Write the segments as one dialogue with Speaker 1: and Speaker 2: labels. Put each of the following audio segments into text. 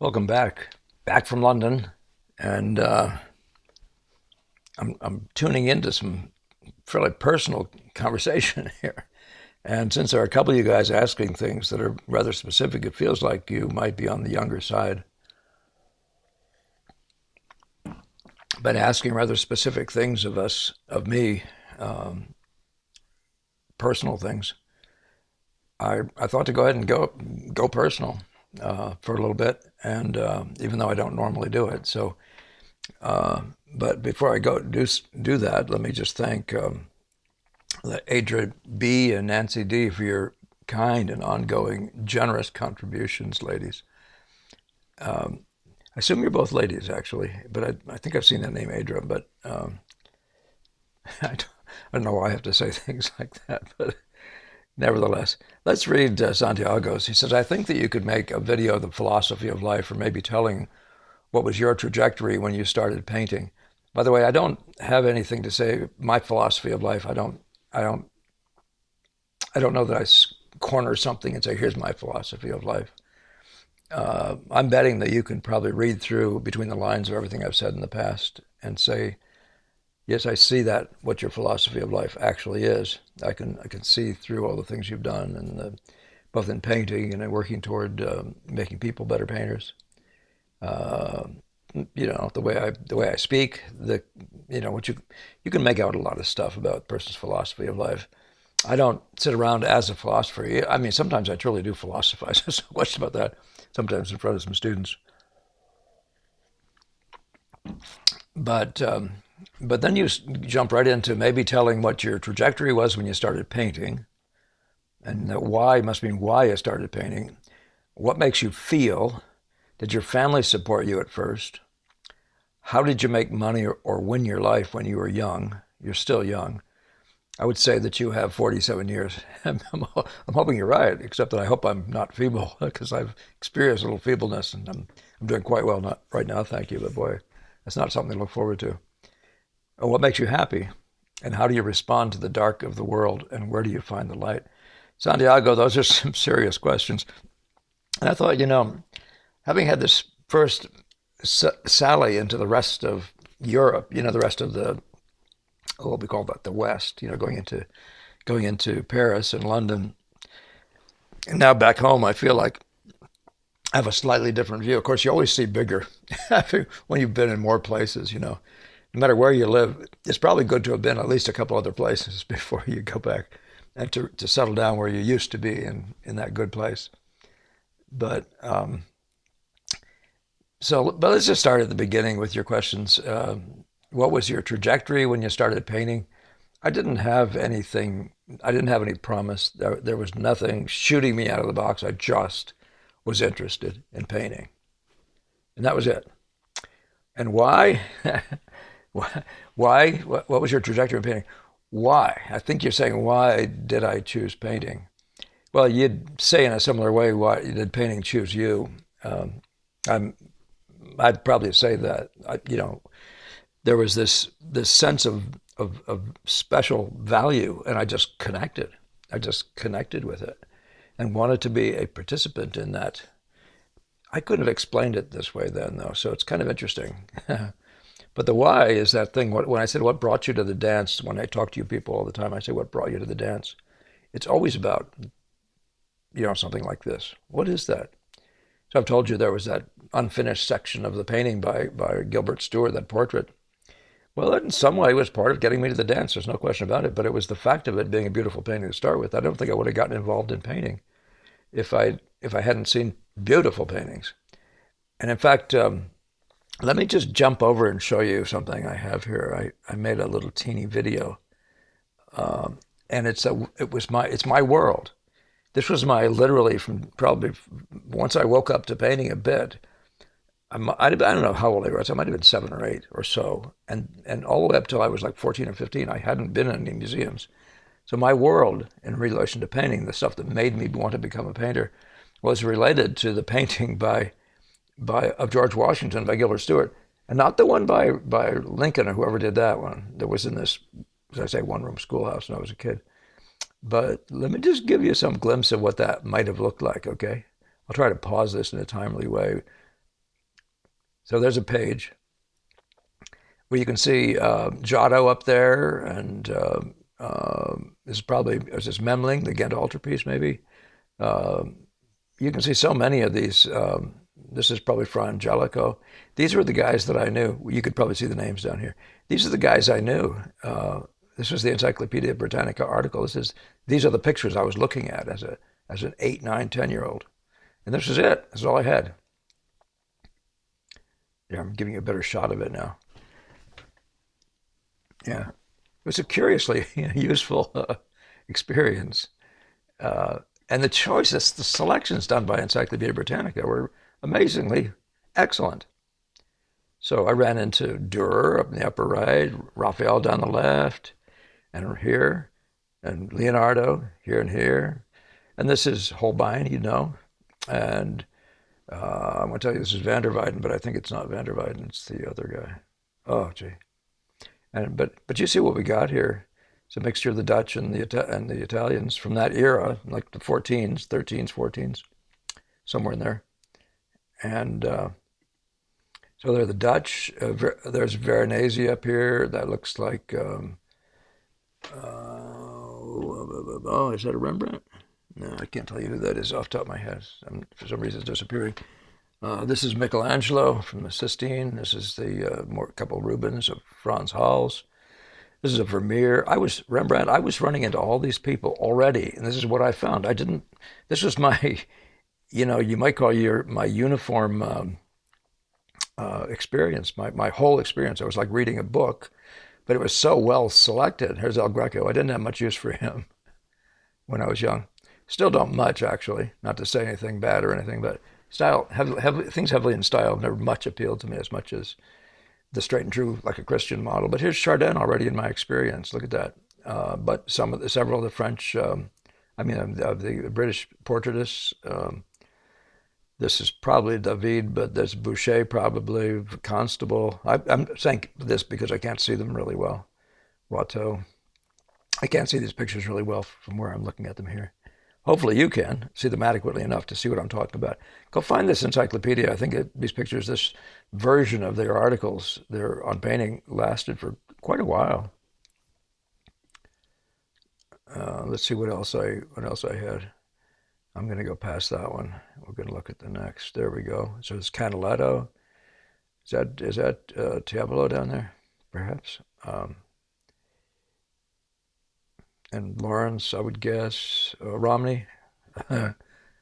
Speaker 1: Welcome back from London, and I'm tuning into some fairly personal conversation here. And since there are a couple of you guys asking things that are rather specific, it feels like you might be on the younger side, but asking rather specific things of us, of me, um, personal things. I thought to go ahead and go personal for a little bit, and even though I don't normally do it, so. Uh, but before I go do that, let me just thank Adra B and Nancy D for your kind and ongoing generous contributions, ladies. I assume you're both ladies, actually, but I think I've seen that name, Adra, but I don't know why I have to say things like that, but nevertheless, let's read Santiago's. He says, I think that you could make a video of the philosophy of life, or maybe telling what was your trajectory when you started painting. By the way, I don't have anything to say my philosophy of life. I don't, I don't know that corner something and say, here's my philosophy of life. I'm betting that you can probably read through between the lines of everything I've said in the past and say, yes, I see that what your philosophy of life actually is. I can see through all the things you've done, and both in painting and in working toward making people better painters. Uh, the way I speak, what you can make out a lot of stuff about a person's philosophy of life. I don't sit around as a philosopher. I mean, sometimes I truly do philosophize. There's no question about that. Sometimes in front of some students, but then you jump right into maybe telling what your trajectory was when you started painting, and that why must mean why you started painting. What makes you feel? Did your family support you at first? How did you make money or win your life when you were young? You're still young. I would say that you have 47 years. I'm hoping you're right, except that I hope I'm not feeble because I've experienced a little feebleness, and I'm doing quite well not right now, thank you. But boy, that's not something to look forward to. And what makes you happy? And how do you respond to the dark of the world? And where do you find the light? Santiago, those are some serious questions. And I thought, having had this first sally into the rest of Europe, the rest of the what we call that the West, going into Paris and London, and now back home, I feel like I have a slightly different view. Of course, you always see bigger when you've been in more places. No matter where you live, it's probably good to have been at least a couple other places before you go back and to settle down where you used to be in that good place. But but let's just start at the beginning with your questions. What was your trajectory when you started painting? I didn't have anything. I didn't have any promise. There was nothing shooting me out of the box. I just was interested in painting, and that was it. And why? Why? What was your trajectory in painting? Why? I think you're saying, why did I choose painting? Well, you'd say in a similar way, why did painting choose you? I'm I'd probably say that there was this sense of special value, and I just connected. I just connected with it, and wanted to be a participant in that. I couldn't have explained it this way then, though, so it's kind of interesting. But the why is that thing. When I said what brought you to the dance, when I talk to you people all the time, I say what brought you to the dance. It's always about something like this. What is that? So I've told you there was that unfinished section of the painting by Gilbert Stuart, that portrait. Well, that in some way was part of getting me to the dance. There's no question about it. But it was the fact of it being a beautiful painting to start with. I don't think I would have gotten involved in painting if I hadn't seen beautiful paintings. And in fact, let me just jump over and show you something I have here. I made a little teeny video, and it's my world. This was my literally from probably once I woke up to painting a bit. I don't know how old I was. I might have been 7 or 8 or so, and all the way up till I was like 14 or 15, I hadn't been in any museums. So my world in relation to painting, the stuff that made me want to become a painter, was related to the painting of George Washington by Gilbert Stuart, and not the one by Lincoln or whoever did that one. That was in this, as I say, one-room schoolhouse when I was a kid. But let me just give you some glimpse of what that might have looked like, okay? I'll try to pause this in a timely way. So there's a page where you can see Giotto up there, and this is probably is this Memling, the Ghent altarpiece, maybe. Uh, you can see so many of these. This is probably Fra Angelico. These were the guys that I knew. You could probably see the names down here. These are the guys I knew. This was the Encyclopedia Britannica article. These are the pictures I was looking at as an 8, 9, 10-year old, and this is it. This is all I had. Yeah, I'm giving you a better shot of it now. Yeah, it was a curiously useful experience. Uh, and the choices, the selections done by Encyclopedia Britannica were amazingly excellent. So I ran into Dürer up in the upper right, Raphael down the left, and here, and Leonardo here and here. And this is Holbein, you know. And I'm going to tell you this is Van der Weyden, but I think it's not Van der Weyden, it's the other guy. Oh, gee. But you see what we got here. It's a mixture of the Dutch and the Italians from that era, like the 14s, 13s, 14s, somewhere in there. And so they're the Dutch. There's Veronese up here. That looks like oh, is that a Rembrandt? No, I can't tell you who that is off the top of my head. For some reason, it's disappearing. This is Michelangelo from the Sistine. This is the more couple of Rubens of Franz Hals. This is a Vermeer. Rembrandt. I was running into all these people already, and this is what I found. I didn't. This was my, you might call my uniform experience, my whole experience. I was like reading a book, but it was so well selected. Here's El Greco. I didn't have much use for him when I was young. Still don't much, actually. Not to say anything bad or anything, but things heavily in style have never much appealed to me as much as the straight and true, like a Christian model. But here's Chardin already in my experience. Look at that. But several of the French, of the British portraitists. This is probably David, but there's Boucher probably, Constable. I'm saying this because I can't see them really well. Watteau. I can't see these pictures really well from where I'm looking at them here. Hopefully you can see them adequately enough to see what I'm talking about. Go find this encyclopedia. I think these pictures, this version of their articles, they're on painting, lasted for quite a while. Let's see what else I had. I'm going to go past that one. We're going to look at the next. There we go. So it's Canaletto. Is that Tarbell down there, perhaps? And Lawrence, I would guess. Romney.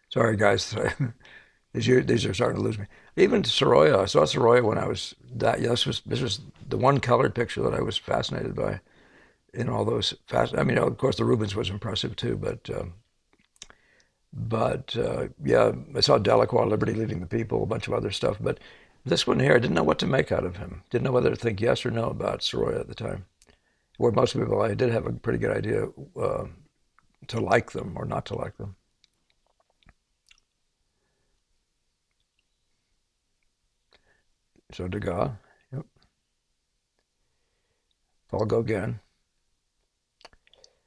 Speaker 1: Sorry, guys. These are starting to lose me. Even Sorolla. I saw Sorolla when I was that. Yeah, this was the one colored picture that I was fascinated by. In all those I mean, of course, the Rubens was impressive too, but yeah, I saw Delacroix, Liberty Leading the People, a bunch of other stuff. But this one here, I didn't know what to make out of him. Didn't know whether to think yes or no about Sorolla at the time. Where most people, I did have a pretty good idea to like them or not to like them. So Degas, yep. Paul Gauguin.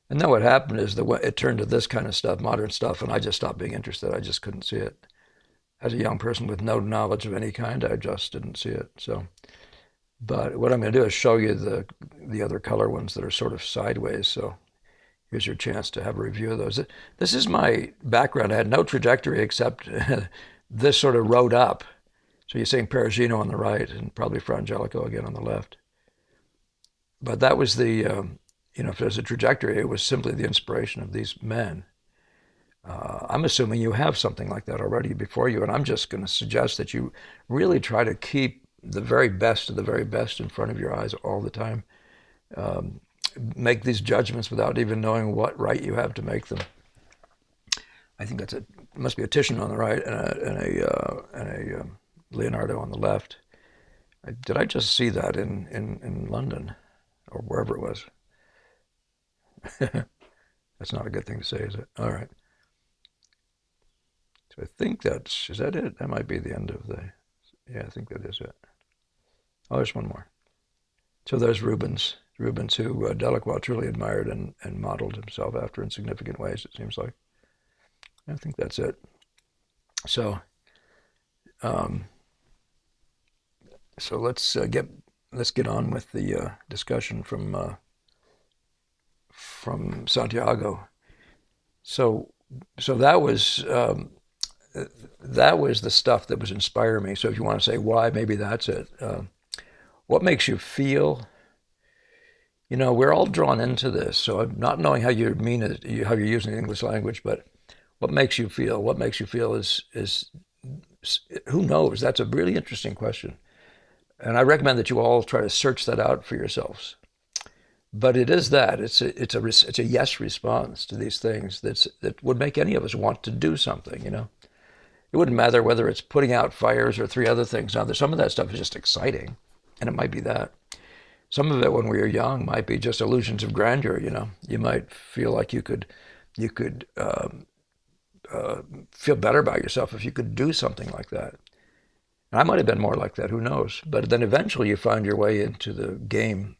Speaker 1: And then what happened is it turned to this kind of stuff, modern stuff, and I just stopped being interested. I just couldn't see it. As a young person with no knowledge of any kind, I just didn't see it. So, but what I'm going to do is show you the other color ones that are sort of sideways. So here's your chance to have a review of those. This is my background. I had no trajectory except this sort of rode up. So you're seeing Perugino on the right and probably Fra Angelico again on the left. But that was if there's a trajectory, it was simply the inspiration of these men. I'm assuming you have something like that already before you, and I'm just going to suggest that you really try to keep the very best of the very best in front of your eyes all the time. Make these judgments without even knowing what right you have to make them. I think must be a Titian on the right and a Leonardo on the left. Did I just see that in London or wherever it was? That's not a good thing to say, is it? All right. So I think is that it? That might be the end of yeah, I think that is it. Oh, there's one more. So there's Rubens who Delacroix truly admired and modeled himself after in significant ways, it seems like. I think that's it. So So let's get on with the discussion from Santiago. So so that was the stuff that was inspiring me. So if you want to say why, maybe that's it. What makes you feel? We're all drawn into this. So not knowing how you mean it, how you're using the English language, but what makes you feel? What makes you feel is who knows? That's a really interesting question, and I recommend that you all try to search that out for yourselves. But it is that it's a yes response to these things that would make any of us want to do something. It wouldn't matter whether it's putting out fires or three other things. Now, there's some of that stuff is just exciting, and it might be that. Some of it, when we were young, might be just illusions of grandeur. You might feel like you could feel better about yourself if you could do something like that. And I might have been more like that. Who knows? But then eventually you find your way into the game.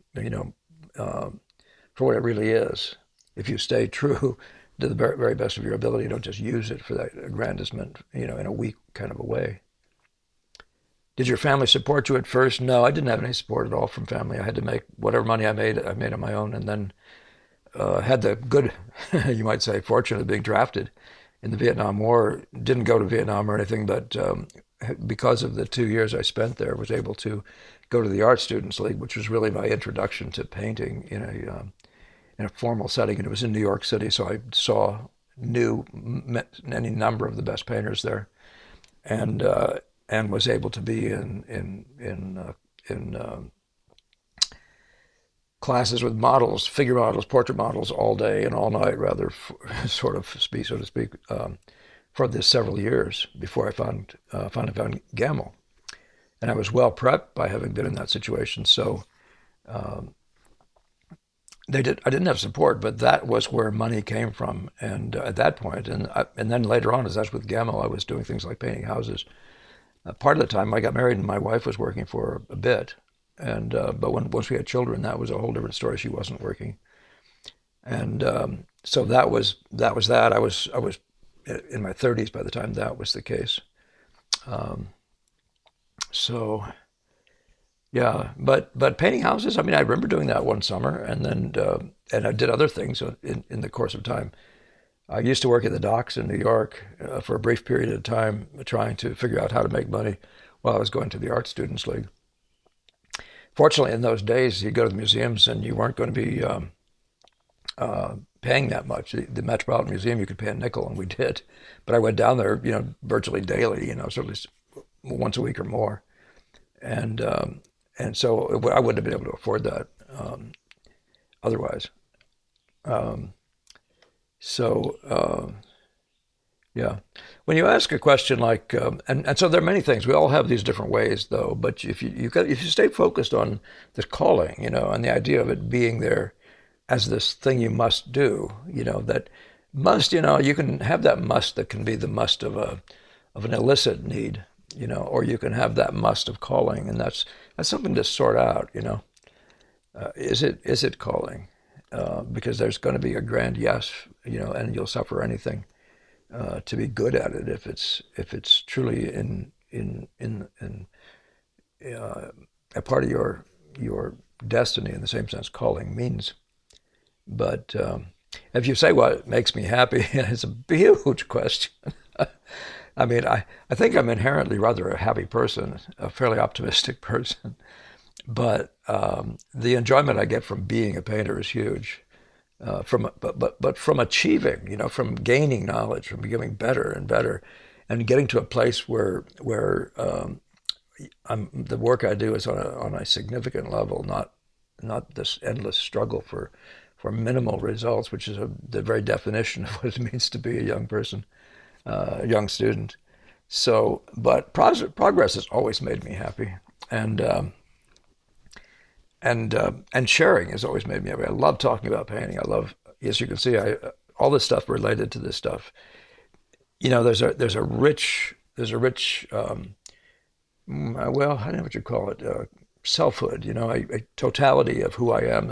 Speaker 1: For what it really is. If you stay true to the very, very best of your ability, don't just use it for that aggrandizement, in a weak kind of a way. Did your family support you at first? No, I didn't have any support at all from family. I had to make whatever money I made on my own, and then had the good, you might say, fortune of being drafted in the Vietnam War. Didn't go to Vietnam or anything, but because of the 2 years I spent there, was able to go to the Art Students League, which was really my introduction to painting in a formal setting. And it was in New York City, so I met any number of the best painters there, and was able to be in classes with models, figure models, portrait models, all day and all night, rather, sort of speak, so to speak, for this several years before I finally found Gamel. And I was well prepped by having been in that situation. So I didn't have support, but that was where money came from. And at that point, and then later on, as I was with Gamel, I was doing things like painting houses. Part of the time, I got married, and my wife was working for a bit. And but once we had children, that was a whole different story. She wasn't working, and so that. I was in my 30s by the time that was the case. Um, so yeah, but painting houses. I mean, I remember doing that one summer, and I did other things in the course of time. I used to work at the docks in New York for a brief period of time, trying to figure out how to make money while I was going to the Art Students League. Fortunately, in those days, you go to the museums and you weren't going to be paying that much. The Metropolitan Museum, you could pay a nickel, and we did. But I went down there, virtually daily, certainly once a week or more, and so I wouldn't have been able to afford that otherwise. Um, so yeah, when you ask a question like, and so there are many things. We all have these different ways, though. But if you stay focused on the calling, and the idea of it being there as this thing you must do, that must, you can have that must that can be the must of an illicit need, or you can have that must of calling, and that's something to sort out, is it calling? Because there's going to be a grand yes, and you'll suffer anything to be good at it if it's truly in a part of your destiny in the same sense calling means. But if you say what makes me happy, it's a huge question. I mean, I think I'm inherently rather a happy person, a fairly optimistic person, but the enjoyment I get from being a painter is huge. But from achieving, from gaining knowledge, from becoming better and better, and getting to a place where the work I do is on a significant level, not this endless struggle for minimal results, which is the very definition of what it means to be a young person, a young student. So, but progress has always made me happy, and and sharing has always made me happy. I love talking about painting. I love, as you can see, all this stuff related to this stuff. There's a rich well, I don't know what you call it, selfhood. A totality of who I am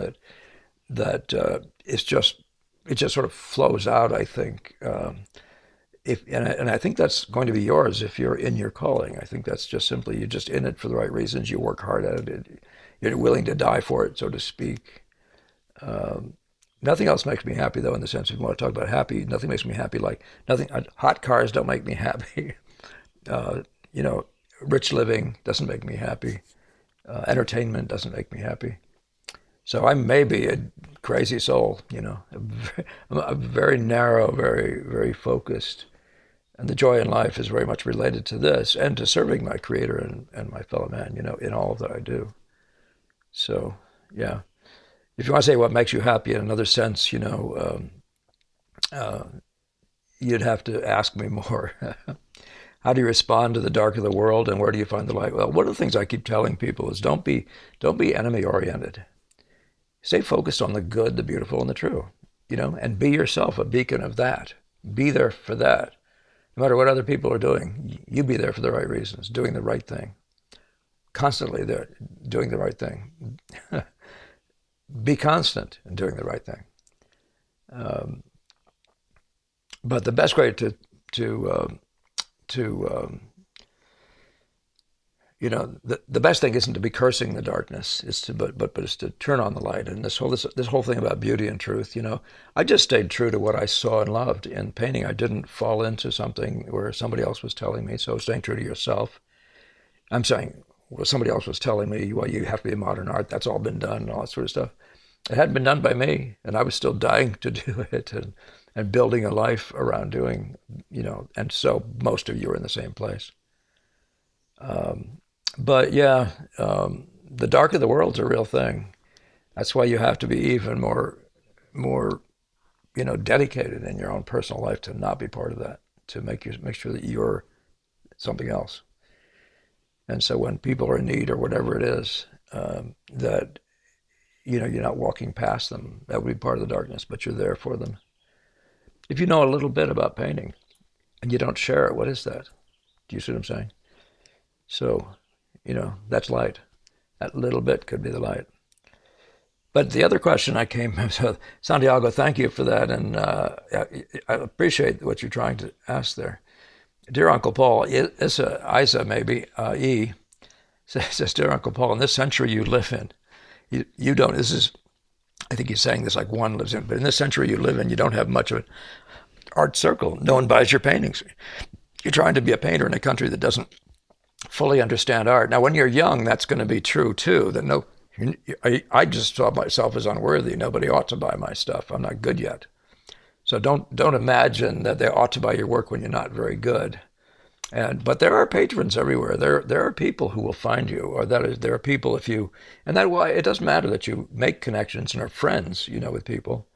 Speaker 1: that is just it just sort of flows out. I think if and I think that's going to be yours if you're in your calling. I think that's just simply you're just in it for the right reasons. You work hard at it. You're willing to die for it, so to speak. Um, Nothing else makes me happy, though, in the sense if you want to talk about happy, nothing makes me happy like nothing. Hot cars don't make me happy. Uh, you know, rich living doesn't make me happy. Entertainment doesn't make me happy. So I may be a crazy soul, I'm a very narrow, very, very focused. And the joy in life is very much related to this and to serving my creator and my fellow man, in all that I do. So, yeah. If you want to say what makes you happy in another sense, uh, you'd have to ask me more. How do you respond to the dark of the world and where do you find the light? Well, one of the things I keep telling people is don't be enemy oriented. Stay focused on the good, the beautiful, and the true, and be yourself a beacon of that. Be there for that. No matter what other people are doing, you be there for the right reasons, doing the right thing. Constantly there, doing the right thing. Be constant in doing the right thing. Um, but the best way to the best thing isn't to be cursing the darkness. It's to but it's to turn on the light. And this whole thing about beauty and truth. I just stayed true to what I saw and loved in painting. I didn't fall into something where somebody else was telling me. So staying true to yourself. I'm saying, well, somebody else was telling me, well, you have to be a modern art. That's all been done and all that sort of stuff. It hadn't been done by me, and I was still dying to do it and building a life around doing, and so most of you are in the same place. Um, but yeah, the dark of the world's a real thing. That's why you have to be even more, dedicated in your own personal life to not be part of that, to make sure that you're something else. And so when people are in need or whatever it is, that you're not walking past them. That would be part of the darkness, but you're there for them. If you know a little bit about painting and you don't share it, what is that? Do you see what I'm saying? So, that's light. That little bit could be the light. But the other question I came so Santiago, thank you for that, and I appreciate what you're trying to ask there. Dear Uncle Paul, Isa maybe E says, dear Uncle Paul, in this century you live in, you don't. This is, I think he's saying this like one lives in, but in this century you live in, you don't have much of an art circle. No one buys your paintings. You're trying to be a painter in a country that doesn't fully understand art. Now, when you're young, that's going to be true too. That no, I just saw myself as unworthy. Nobody ought to buy my stuff. I'm not good yet. So don't imagine that they ought to buy your work when you're not very good. But there are patrons everywhere. There are people who will find you, or that is there are people and that why it doesn't matter that you make connections and are friends, with people,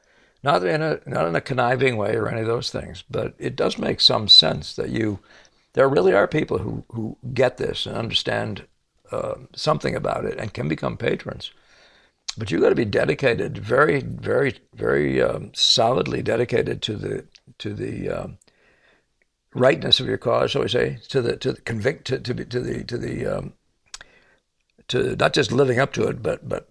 Speaker 1: not in a conniving way or any of those things. But it does make some sense that there really are people who get this and understand something about it and can become patrons. But you've got to be dedicated, very, very, very solidly dedicated to the rightness of your cause, shall we say, to not just living up to it, but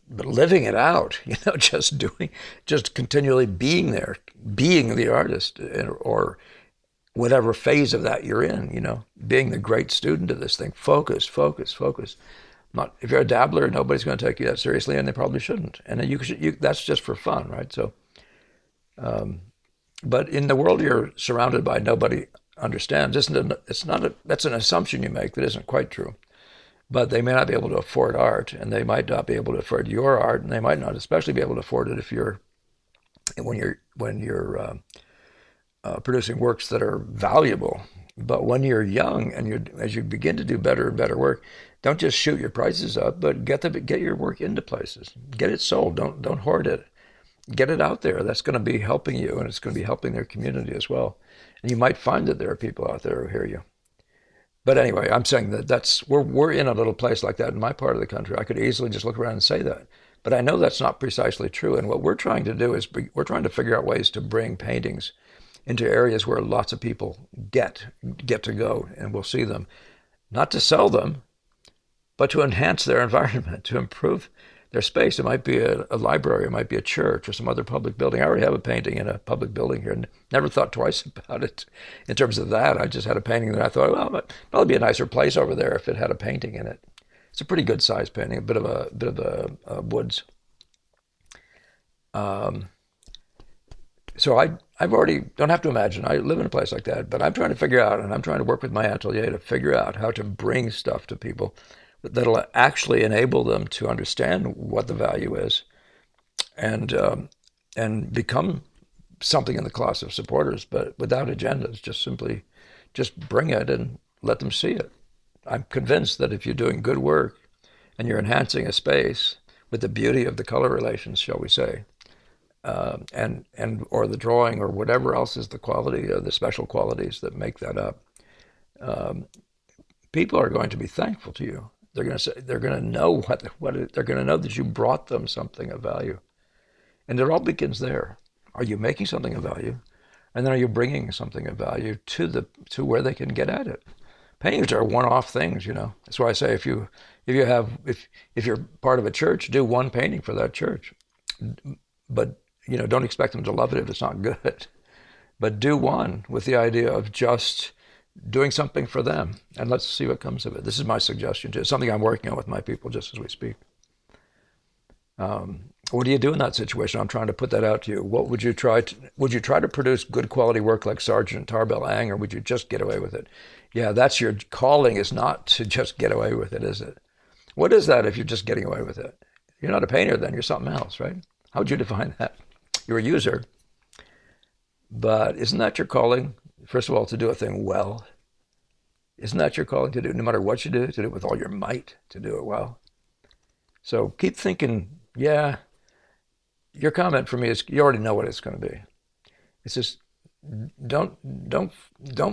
Speaker 1: living it out. Just continually being there, being the artist, or whatever phase of that you're in. Being the great student of this thing. Focus, focus, focus. Not if you're a dabbler, nobody's going to take you that seriously, and they probably shouldn't. And that's just for fun, right? So. But in the world you're surrounded by, nobody understands. That's an assumption you make that isn't quite true. But they may not be able to afford art, and they might not be able to afford your art, and they might not especially be able to afford it when you're producing works that are valuable. But when you're young and as you begin to do better and better work, don't just shoot your prices up, but get your work into places. Get it sold. Don't hoard it. Get it out there. That's going to be helping you, and it's going to be helping their community as well. And you might find that there are people out there who hear you. But anyway, I'm saying we're in a little place like that in my part of the country. I could easily just look around and say that. But I know that's not precisely true. And what we're trying to do is we're trying to figure out ways to bring paintings into areas where lots of people get to go and will see them. Not to sell them, but to enhance their environment, to improve their space. It might be a library, it might be a church or some other public building. I already have a painting in a public building here, and never thought twice about it in terms of that. I just had a painting that I thought, well, it'd probably be a nicer place over there if it had a painting in it. It's a pretty good sized painting, a bit of a woods. Um, so I've already don't have to imagine. I live in a place like that, but I'm trying to figure out, and I'm trying to work with my atelier to figure out how to bring stuff to people that'll actually enable them to understand what the value is and become something in the class of supporters, but without agendas. Just simply, just bring it and let them see it. I'm convinced that if you're doing good work and you're enhancing a space with the beauty of the color relations, shall we say, and or the drawing or whatever else is the quality or the special qualities that make that up, people are going to be thankful to you. They're going to say they're going to know they're going to know that you brought them something of value, and it all begins there. Are you making something of value, and then are you bringing something of value to where they can get at it? Paintings are one-off things, you know. That's why I say if you're part of a church, do one painting for that church, but you know, don't expect them to love it if it's not good. But do one with the idea of just doing something for them, and let's see what comes of it. This is my suggestion too. It's something I'm working on with my people just as we speak. What do you do in that situation? I'm trying to put that out to you. What would you try to? Would you try to produce good quality work like Sargent, Tarbell, or would you just get away with it? Yeah, that's your calling. Is not to just get away with it, is it? What is that if you're just getting away with it? You're not a painter then. You're something else, right? How would you define that? You're a user, but isn't that your calling? First of all, to do a thing well. Isn't that your calling to do? No matter what you do, to do it with all your might, to do it well. So keep thinking. Yeah, your comment for me is you already know what it's going to be. It's just don't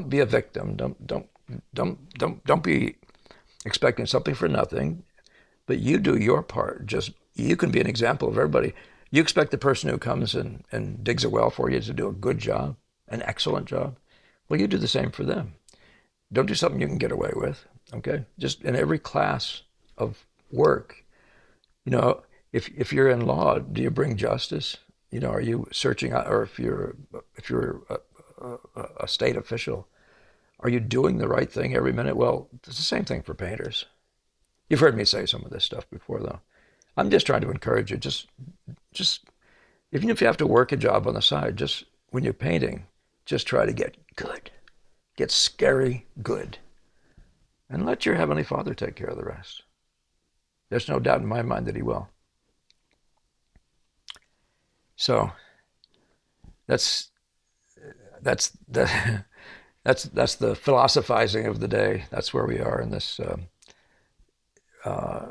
Speaker 1: be a victim. Don't be expecting something for nothing. But you do your part. Just you can be an example of everybody. You expect the person who comes and digs a well for you to do a good job, an excellent job. Well, you do the same for them. Don't do something you can get away with. Okay, just in every class of work, you know, if you're in law, do you bring justice? You know, are you searching out, or if you're a state official, are you doing the right thing every minute? Well, it's the same thing for painters. You've heard me say some of this stuff before, though. I'm just trying to encourage you. Just even if you have to work a job on the side, just when you're painting, just try to get good, get scary good, and let your Heavenly Father take care of the rest. There's no doubt in my mind that He will. So that's the that's the philosophizing of the day. That's where we are uh,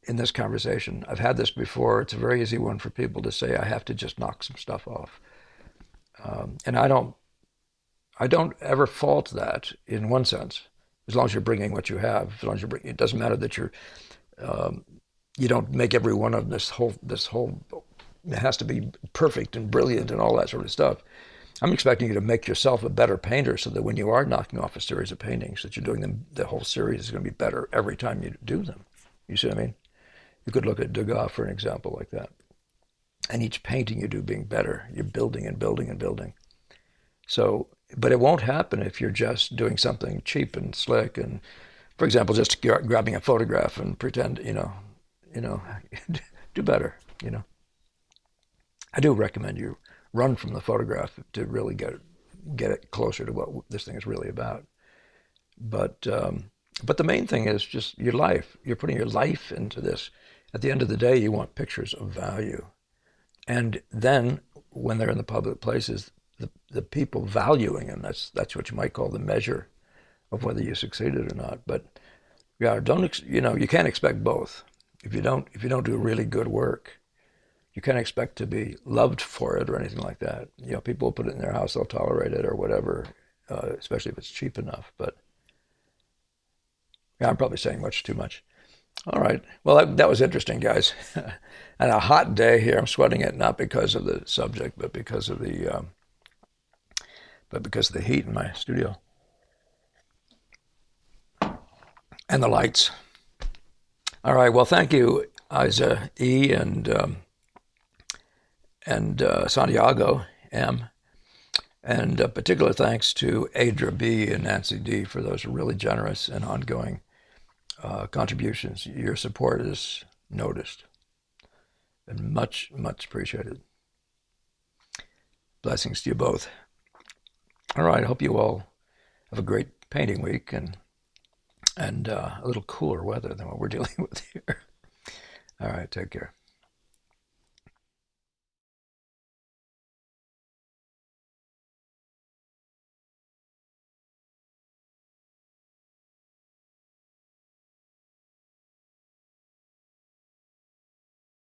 Speaker 1: in this conversation. I've had this before. It's a very easy one for people to say, I have to just knock some stuff off. And I don't ever fault that in one sense, as long as you're bringing what you have, as long as it doesn't matter that um, you don't make every one of this whole, it has to be perfect and brilliant and all that sort of stuff. I'm expecting you to make yourself a better painter so that when you are knocking off a series of paintings, that you're doing them, the whole series is going to be better every time you do them. You see what I mean? You could look at Degas for an example like that. And each painting you do being better, you're building and building and building. So, but it won't happen if you're just doing something cheap and slick and, for example, just grabbing a photograph and pretend, do better, I do recommend you run from the photograph to really get it closer to what this thing is really about. But the main thing is just your life. You're putting your life into this. At the end of the day, you want pictures of value. And then when they're in the public places, the people valuing them, that's what you might call the measure of whether you succeeded or not. But yeah, you can't expect both. If you don't do really good work, you can't expect to be loved for it or anything like that. People will put it in their house, they'll tolerate it or whatever, especially if it's cheap enough. But yeah, I'm probably saying much too much. All right. Well, that was interesting, guys. And a hot day here. I'm sweating it not because of the subject, but because of the heat in my studio and the lights. All right. Well, thank you. Isa E and Santiago M. And particular thanks to Adra B and Nancy D for those really generous and ongoing contributions. Your support is noticed and much, much appreciated. Blessings to you both. All right, I hope you all have a great painting week and a little cooler weather than what we're dealing with here. All right, take care.